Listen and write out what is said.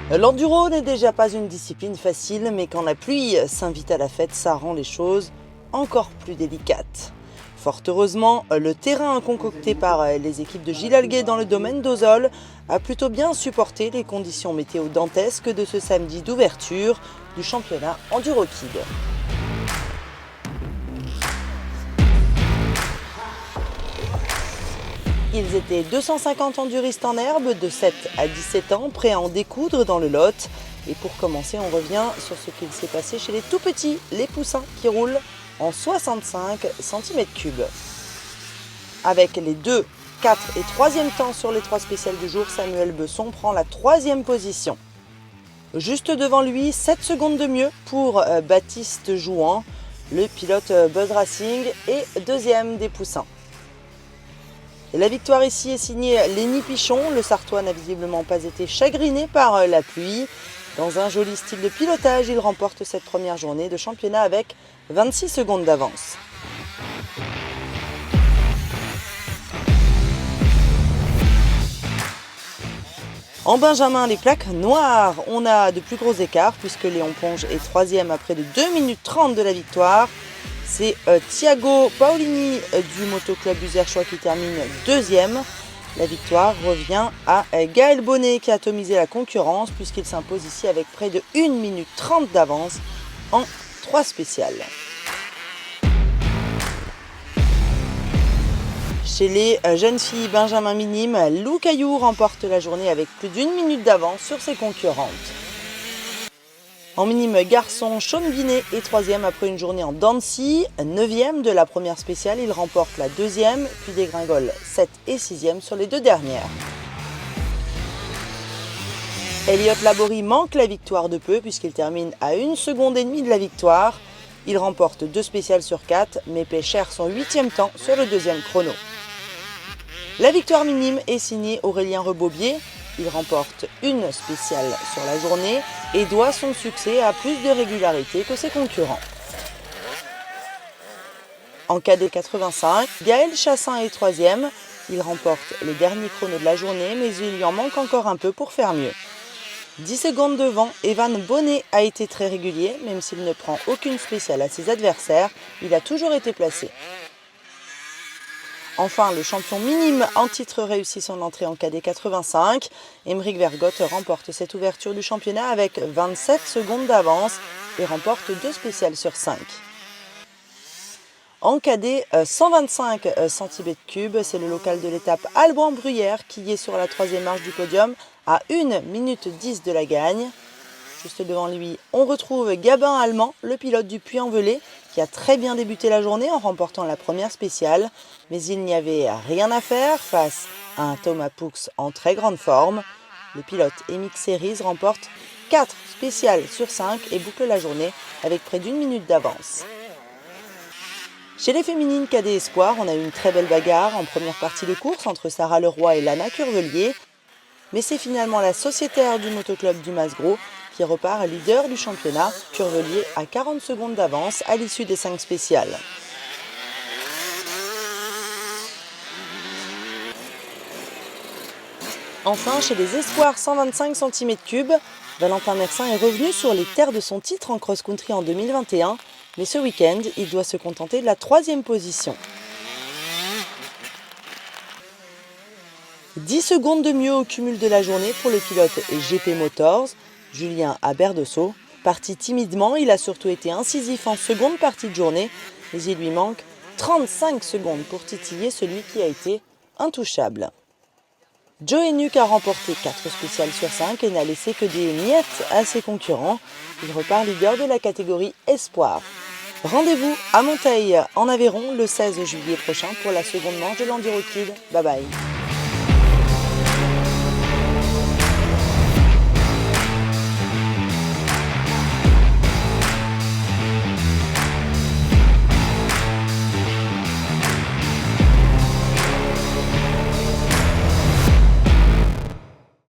L'enduro n'est déjà pas une discipline facile, mais quand la pluie s'invite à la fête, ça rend les choses encore plus délicates. Fort heureusement, le terrain concocté par les équipes de Gilles Alguet dans le domaine d'Ozol a plutôt bien supporté les conditions météo dantesques de ce samedi d'ouverture du championnat Enduro Kid. Ils étaient 250 enduristes en herbe de 7 à 17 ans, prêts à en découdre dans le Lot. Et pour commencer, on revient sur ce qu'il s'est passé chez les tout petits, les poussins qui roulent en 65 cm3. Avec les 2, 4 et 3e temps sur les 3 spéciales du jour, Samuel Besson prend la 3e position. Juste devant lui, 7 secondes de mieux pour Baptiste Jouan, le pilote Buzz Racing et 2e des poussins. La victoire ici est signée Lenny Pichon. Le Sartois n'a visiblement pas été chagriné par la pluie. Dans un joli style de pilotage, il remporte cette première journée de championnat avec 26 secondes d'avance. En Benjamin, les plaques noires, on a de plus gros écarts puisque Léon Ponge est 3e après de 2 minutes 30 de la victoire. C'est Thiago Paolini du motoclub Userchois qui termine 2e. La victoire revient à Gaël Bonnet qui a atomisé la concurrence puisqu'il s'impose ici avec près de 1 minute 30 d'avance en 3 spéciales. Chez les jeunes filles Benjamin Minime, Lou Caillou remporte la journée avec plus d'1 minute d'avance sur ses concurrentes. En minime garçon, Sean Binet est 3e après une journée en Dancy, 9e de la première spéciale, il remporte la 2e, puis dégringole 7 et 6e sur les 2 dernières. Elliot Laborie manque la victoire de peu puisqu'il termine à 1 seconde et demie de la victoire. Il remporte 2 spéciales sur 4, mais paie cher son 8e temps sur le 2e chrono. La victoire minime est signée Aurélien Rebaubier. Il remporte une spéciale sur la journée et doit son succès à plus de régularité que ses concurrents. En cadet 85, Gaël Chassin est 3e. Il remporte les derniers chronos de la journée, mais il lui en manque encore un peu pour faire mieux. 10 secondes devant, Evan Bonnet a été très régulier, même s'il ne prend aucune spéciale à ses adversaires, il a toujours été placé. Enfin, le champion minime en titre réussit son entrée en cadet 85. Émeric Vergotte remporte cette ouverture du championnat avec 27 secondes d'avance et remporte 2 spéciales sur 5. En cadet 125 cm3, c'est le local de l'étape Alban Bruyère qui est sur la 3e marche du podium à 1 minute 10 de la gagne. Juste devant lui, on retrouve Gabin Allemand, le pilote du Puy-en-Velay, qui a très bien débuté la journée en remportant la première spéciale. Mais il n'y avait rien à faire face à un Thomas Poux en très grande forme. Le pilote Emix Series remporte 4 spéciales sur 5 et boucle la journée avec près d'1 minute d'avance. Chez les féminines cadet espoir, on a eu une très belle bagarre en première partie de course entre Sarah Leroy et Lana Curvelier. Mais c'est finalement la sociétaire du motoclub du Masgros qui repart leader du championnat, Curvelier à 40 secondes d'avance à l'issue des 5 spéciales. Enfin, chez les espoirs 125 cm3, Valentin Mersin est revenu sur les terres de son titre en cross-country en 2021, mais ce week-end, il doit se contenter de la 3e position. 10 secondes de mieux au cumul de la journée pour le pilote GP Motors, Julien Aberdesso. Parti timidement, il a surtout été incisif en seconde partie de journée, mais il lui manque 35 secondes pour titiller celui qui a été intouchable. Joe Hennuck a remporté 4 spéciales sur 5 et n'a laissé que des miettes à ses concurrents. Il repart leader de la catégorie Espoir. Rendez-vous à Monteil en Aveyron le 16 juillet prochain pour la seconde manche de l'Enduro Kid. Bye bye.